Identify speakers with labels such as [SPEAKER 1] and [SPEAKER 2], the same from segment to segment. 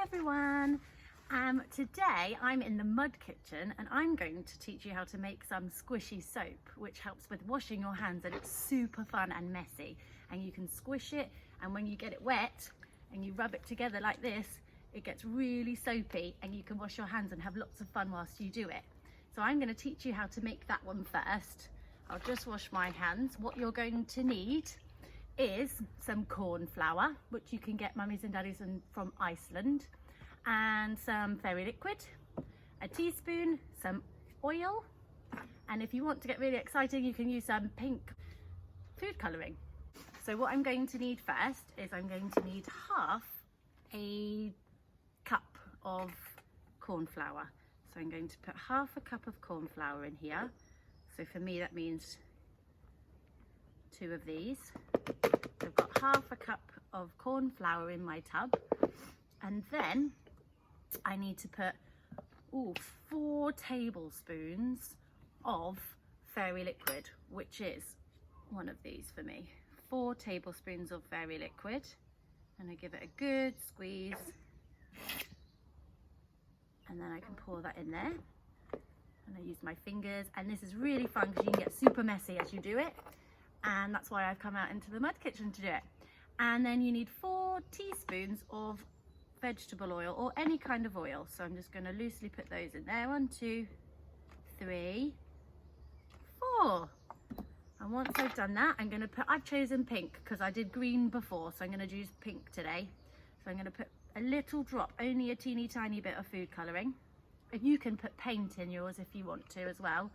[SPEAKER 1] everyone. Today I'm in the mud kitchen and I'm going to teach you how to make some squishy soap, which helps with washing your hands, and it's super fun and messy, and you can squish it, and when you get it wet and you rub it together like this, it gets really soapy and you can wash your hands and have lots of fun whilst you do it. So I'm going to teach you how to make that one first. I'll just wash my hands. What you're going to need is some corn flour, which you can get mummies and daddies from Iceland, and some fairy liquid, a teaspoon, some oil, and if you want to get really exciting you can use some pink food colouring. So what I'm going to need first is I'm going to need half a cup of corn flour. So I'm going to put half a cup of corn flour in here. So for me that means 2 of these. I've got half a cup of corn flour in my tub, and then I need to put 4 tablespoons of fairy liquid, which is one of these for me. 4 tablespoons of fairy liquid, and I give it a good squeeze, and then I can pour that in there, and I use my fingers, and this is really fun because you can get super messy as you do it, and that's why I've come out into the mud kitchen to do it. And then you need 4 teaspoons of vegetable oil or any kind of oil. So I'm just going to loosely put those in there. 1, 2, 3, 4. And once I've done that, I've chosen pink because I did green before, so I'm going to use pink today. So I'm going to put a little drop, only a teeny tiny bit of food colouring. And you can put paint in yours if you want to as well.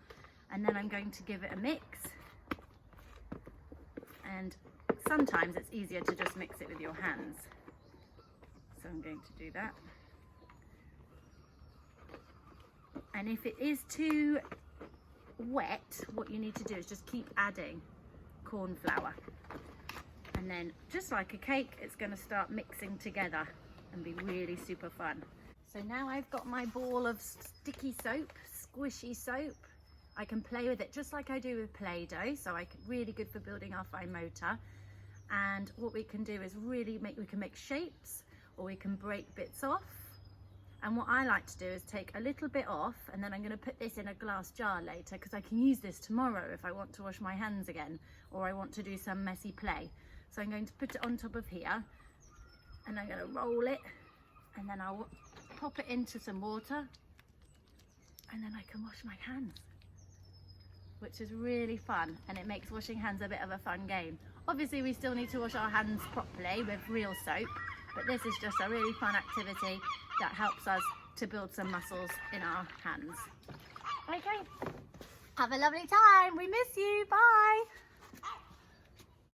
[SPEAKER 1] And then I'm going to give it a mix. And sometimes it's easier to just mix it with your hands. So I'm going to do that. And if it is too wet, what you need to do is just keep adding corn flour. And then just like a cake, it's going to start mixing together and be really super fun. So now I've got my ball of sticky soap, squishy soap. I can play with it just like I do with Play-Doh, so really good for building our fine motor. And what we can do is we can make shapes, or we can break bits off. And what I like to do is take a little bit off, and then I'm going to put this in a glass jar later because I can use this tomorrow if I want to wash my hands again, or I want to do some messy play. So I'm going to put it on top of here, and I'm going to roll it, and then I'll pop it into some water, and then I can wash my hands, which is really fun, and it makes washing hands a bit of a fun game. Obviously we still need to wash our hands properly with real soap, but this is just a really fun activity that helps us to build some muscles in our hands. Okay, have a lovely time. We miss you. Bye.